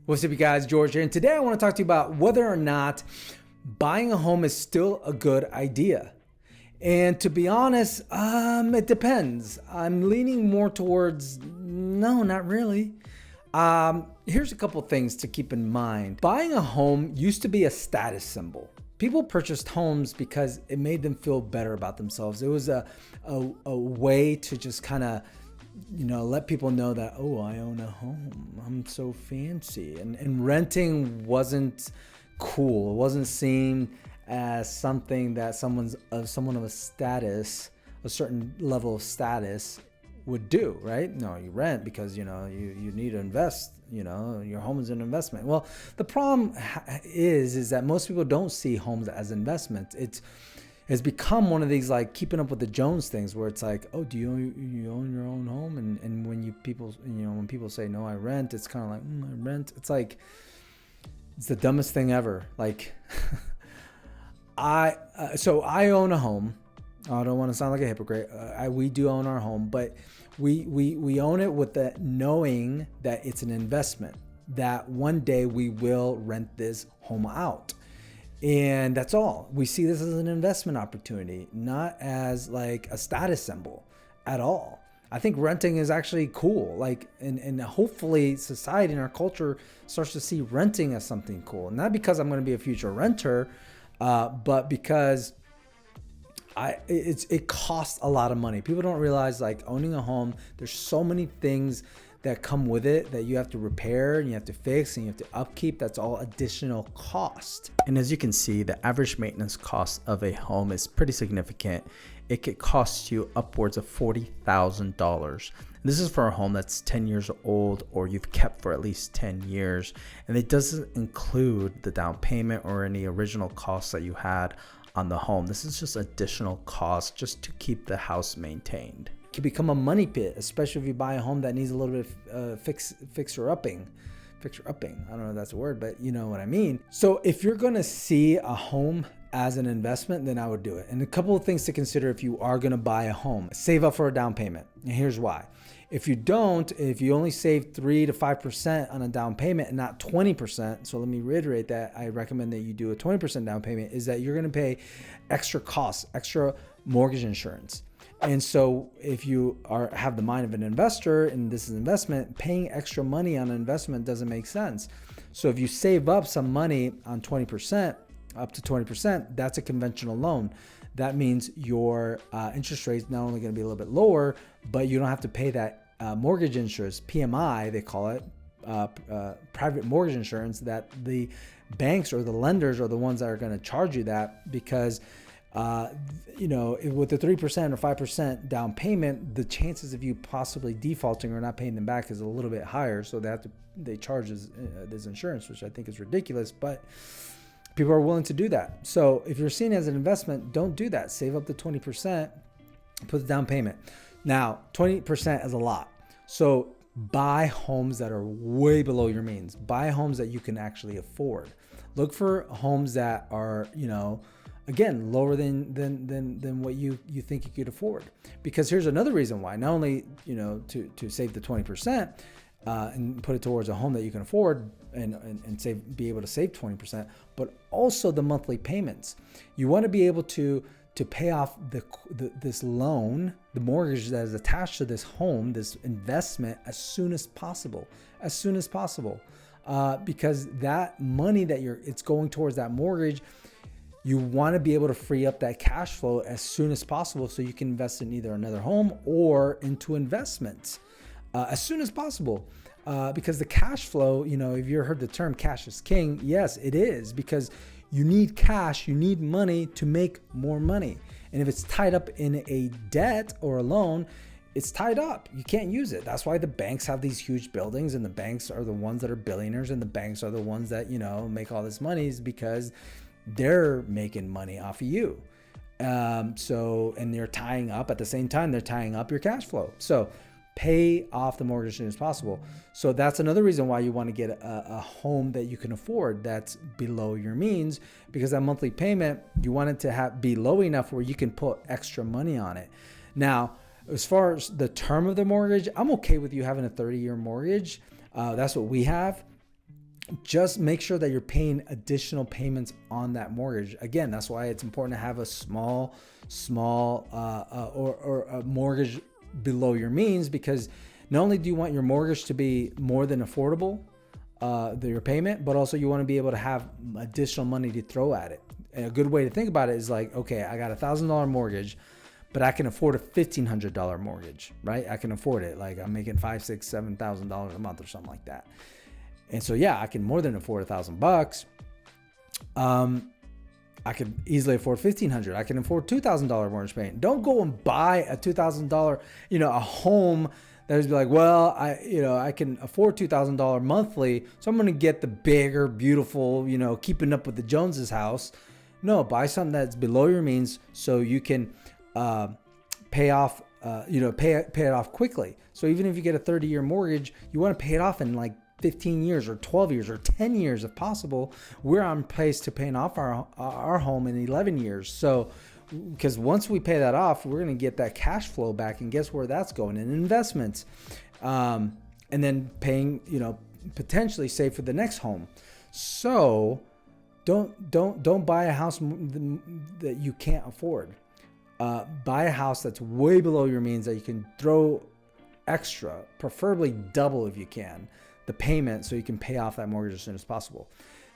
What's up, you guys? George here, and today I want to talk to you about whether or not buying a home is still a good idea. And to be honest, it depends. I'm leaning more towards no, not really. Here's a couple things to keep in mind. Buying a home used to be a status symbol. People purchased homes because it made them feel better about themselves. It was a way to just kind of let people know that, oh, I own a home. I'm so fancy. And renting wasn't cool. It wasn't seen as something that someone of a status, a certain level of status would do, right? No, you rent because, you need to invest, your home is an investment. Well, the problem is that most people don't see homes as investments. It's become one of these like keeping up with the Jones things where it's like, oh, do you own your own home? And when people say, no, I rent, it's kind of like, I rent. It's like, it's the dumbest thing ever. Like, so I own a home. I don't want to sound like a hypocrite. We do own our home, but we own it with the knowing that it's an investment, that one day we will rent this home out. And that's all. We see this as an investment opportunity, not as like a status symbol at all. I think renting is actually cool. Like, and hopefully society and our culture starts to see renting as something cool. Not because I'm going to be a future renter, but because it costs a lot of money. People don't realize, like, owning a home, there's so many things that come with it that you have to repair and you have to fix and you have to upkeep. That's all additional cost. And as you can see, the average maintenance cost of a home is pretty significant. It could cost you upwards of $40,000. This is for a home that's 10 years old or you've kept for at least 10 years. And it doesn't include the down payment or any original costs that you had on the home. This is just additional cost just to keep the house maintained. Can become a money pit, especially if you buy a home that needs a little bit of fixer-upping. I don't know if that's a word, but you know what I mean. So if you're going to see a home as an investment, then I would do it. And a couple of things to consider if you are going to buy a home. Save up for a down payment. And here's why. If you only save 3 to 5% on a down payment and not 20%, so let me reiterate that I recommend that you do a 20% down payment, is that you're going to pay extra costs, extra mortgage insurance. And so if you have the mind of an investor and this is an investment, paying extra money on an investment doesn't make sense. So if you save up some money on 20%, up to 20%, that's a conventional loan. That means your interest rate is not only going to be a little bit lower, but you don't have to pay that mortgage insurance, PMI, they call it, private mortgage insurance, that the banks or the lenders are the ones that are going to charge you that because with the 3% or 5% down payment, the chances of you possibly defaulting or not paying them back is a little bit higher. So they charge this insurance, which I think is ridiculous, but people are willing to do that. So if you're seen as an investment, don't do that. Save up to 20%, put the down payment. Now, 20% is a lot. So buy homes that are way below your means. Buy homes that you can actually afford. Look for homes that are, again, lower than what you think you could afford. Because here's another reason why. Not only, to save the 20% and put it towards a home that you can afford and be able to save 20%, but also the monthly payments. You want to be able to pay off this loan, the mortgage that is attached to this home, this investment, as soon as possible. Because that money it's going towards that mortgage, you want to be able to free up that cash flow as soon as possible so you can invest in either another home or into investments as soon as possible. Because the cash flow, if you heard the term cash is king, yes, it is, because you need cash, you need money to make more money. And if it's tied up in a debt or a loan, it's tied up. You can't use it. That's why the banks have these huge buildings, and the banks are the ones that are billionaires, and the banks are the ones that, make all this money, is because they're making money off of you. And they're tying up at the same time, they're tying up your cash flow. So pay off the mortgage as soon as possible. So that's another reason why you want to get a home that you can afford that's below your means, because that monthly payment, you want it to be low enough where you can put extra money on it. Now, as far as the term of the mortgage, I'm okay with you having a 30-year mortgage. That's what we have. just make sure that you're paying additional payments on that mortgage. Again, that's why it's important to have a small or a mortgage below your means, because not only do you want your mortgage to be more than affordable, your payment, but also you want to be able to have additional money to throw at it. And a good way to think about it is like, okay, I got $1,000 mortgage, but I can afford a $1,500 mortgage, right? I can afford it. Like I'm making $5,000, $6,000, $7,000 a month or something like that. And so, yeah, I can more than afford $1,000. I could easily afford $1,500. I can afford $2,000 mortgage payment. Don't go and buy a $2,000, a home that is like, well, I can afford $2,000 monthly, so I'm going to get the bigger, beautiful, keeping up with the Joneses house. No, buy something that's below your means so you can pay off, pay it off quickly. So even if you get a 30-year mortgage, you want to pay it off in like 15 years or 12 years or 10 years if possible. We're on pace to paying off our home in 11 years. So because once we pay that off, we're going to get that cash flow back, and guess where that's going? In investments, and then paying, potentially save for the next home. So don't buy a house that you can't afford. Buy a house that's way below your means that you can throw extra, preferably double if you can, the payment, so you can pay off that mortgage as soon as possible.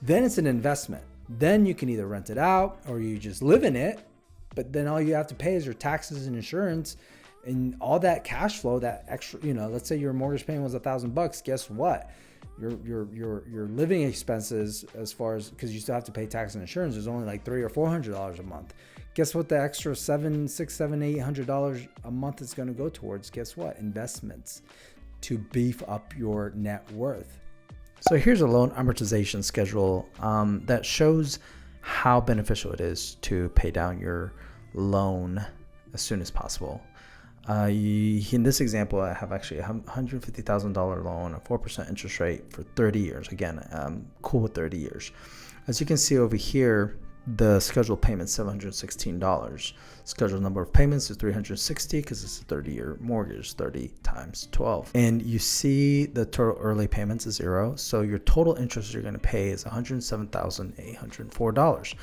Then it's an investment. Then you can either rent it out or you just live in it, but then all you have to pay is your taxes and insurance and all that cash flow, that extra, let's say your mortgage payment was $1,000. Guess what? Your living expenses, as far as, because you still have to pay tax and insurance, is only like $300 or $400 a month. Guess what? The extra $800 a month is going to go towards? Guess what? Investments to beef up your net worth. So here's a loan amortization schedule that shows how beneficial it is to pay down your loan as soon as possible. In this example, I have actually a $150,000 loan, a 4% interest rate for 30 years. Again, I'm cool with 30 years. As you can see over here, the scheduled payment is $716. Scheduled number of payments is 360 because it's a 30-year mortgage, 30 times 12. And you see the total early payments is zero. So your total interest you're going to pay is $107,804.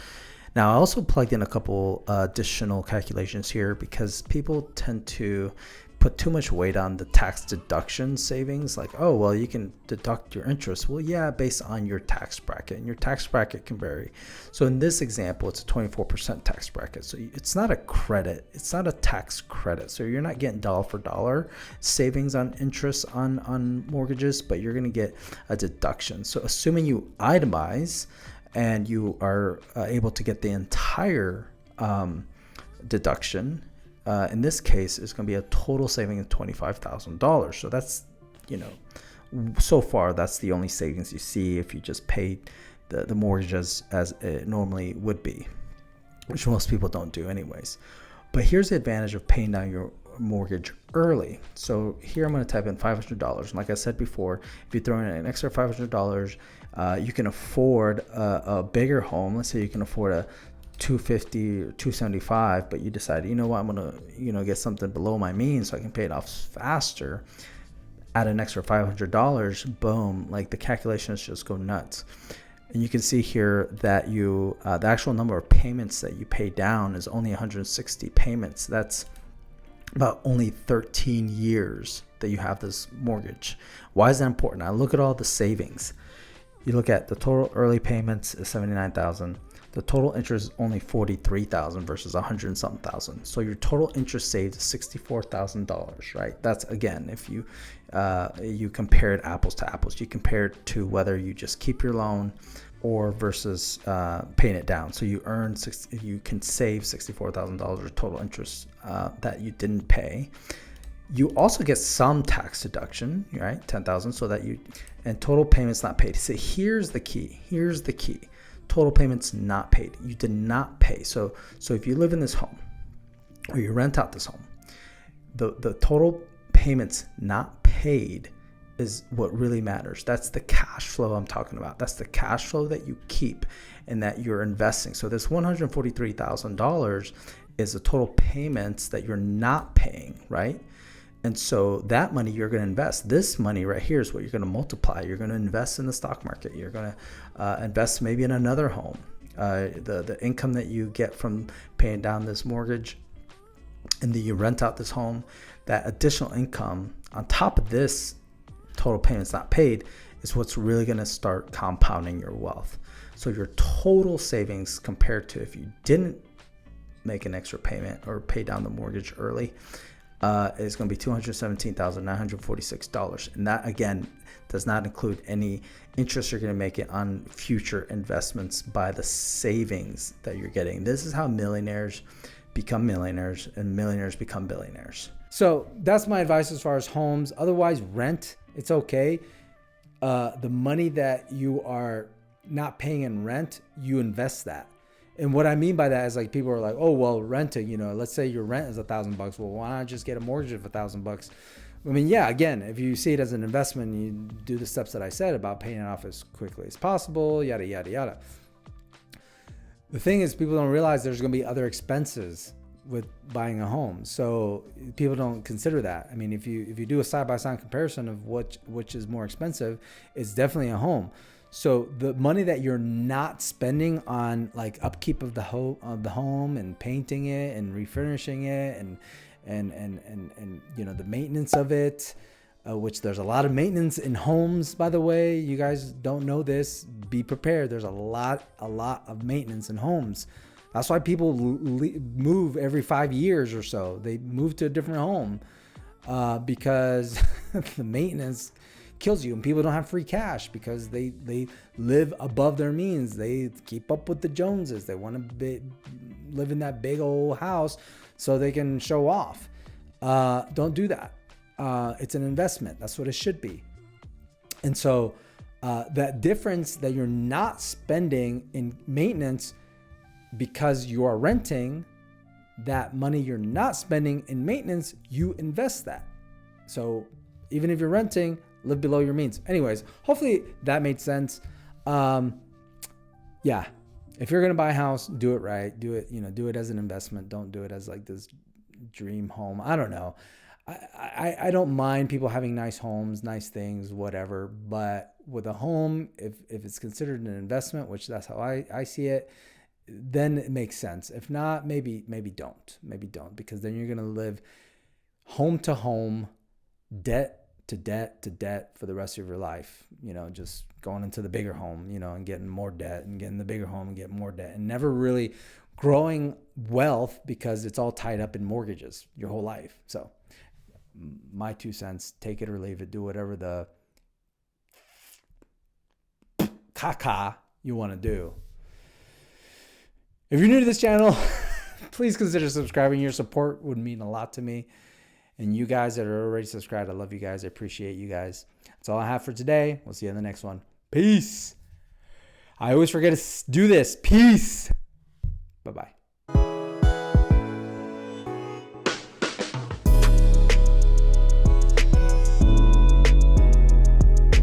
Now, I also plugged in a couple additional calculations here because people tend to put too much weight on the tax deduction savings. Like, oh, well, you can deduct your interest. Well, yeah, based on your tax bracket, and your tax bracket can vary. So in this example, it's a 24% tax bracket. So it's not a credit. It's not a tax credit. So you're not getting dollar for dollar savings on interest on mortgages, but you're going to get a deduction. So assuming you itemize and you are able to get the entire deduction, in this case, it's going to be a total saving of $25,000. So that's, so far, that's the only savings you see if you just paid the mortgage as it normally would be, which most people don't do anyways. But here's the advantage of paying down your mortgage early. So here I'm going to type in $500. And like I said before, if you throw in an extra $500, you can afford a bigger home. Let's say you can afford a $250 or $275, but you decide, I'm gonna get something below my means so I can pay it off faster. Add an extra $500, boom, like the calculations just go nuts. And you can see here that the actual number of payments that you pay down is only 160 payments. That's about only 13 years that you have this mortgage. Why is that important? I look at all the savings. You look at the total early payments is $79,000. The total interest is only $43,000 versus $100 and something thousand. So your total interest saved is $64,000, right? That's, again, if you compared apples to apples. You compare it to whether you just keep your loan or versus paying it down. So you can save $64,000 of total interest that you didn't pay. You also get some tax deduction, right? $10,000, so that and total payments not paid. So here's the key. Total payments not paid. You did not pay. So if you live in this home or you rent out this home, the total payments not paid is what really matters. That's the cash flow I'm talking about. That's the cash flow that you keep and that you're investing. So this $143,000 is the total payments that you're not paying, right? And so that money you're going to invest. This money right here is what you're going to multiply. You're going to invest in the stock market. You're going to invest maybe in another home. The income that you get from paying down this mortgage, and then you rent out this home, that additional income on top of this total payments not paid is what's really going to start compounding your wealth. So your total savings compared to if you didn't make an extra payment or pay down the mortgage early is going to be $217,946. And that, again, does not include any interest you're going to make it on future investments by the savings that you're getting. This is how millionaires become millionaires and millionaires become billionaires. So that's my advice as far as homes. Otherwise, rent, it's okay. The money that you are not paying in rent, you invest that. And what I mean by that is like people are like, oh, well, renting, let's say your rent is $1,000. Well, why not just get a mortgage of $1,000? I mean, yeah, again, if you see it as an investment, you do the steps that I said about paying it off as quickly as possible, yada, yada, yada. The thing is, people don't realize there's going to be other expenses with buying a home. So people don't consider that. I mean, if you do a side-by-side comparison of which is more expensive, it's definitely a home. So the money that you're not spending on like upkeep of the home and painting it and refurnishing it and the maintenance of it, which there's a lot of maintenance in homes, by the way. You guys don't know this. Be prepared. There's a lot of maintenance in homes. That's why people move every 5 years or so. They move to a different home because the maintenance kills you, and people don't have free cash because they live above their means. They keep up with the Joneses. They want to live in that big old house so they can show off. Don't do that. It's an investment. That's what it should be. And so that difference that you're not spending in maintenance because you are renting, that money you're not spending in maintenance, you invest that. So even if you're renting, live below your means. Anyways, hopefully that made sense. Yeah. If you're going to buy a house, do it right. Do it as an investment. Don't do it as like this dream home. I don't know. I don't mind people having nice homes, nice things, whatever. But with a home, if it's considered an investment, which that's how I see it, then it makes sense. If not, maybe don't. Maybe don't, because then you're going to live home to home, debt to debt to debt for the rest of your life, just going into the bigger home, and getting more debt and getting the bigger home and getting more debt and never really growing wealth because it's all tied up in mortgages your whole life. So my 2 cents, take it or leave it, do whatever the caca you want to do. If you're new to this channel, please consider subscribing. Your support would mean a lot to me. And you guys that are already subscribed, I love you guys. I appreciate you guys. That's all I have for today. We'll see you in the next one. Peace. I always forget to do this. Peace. Bye-bye.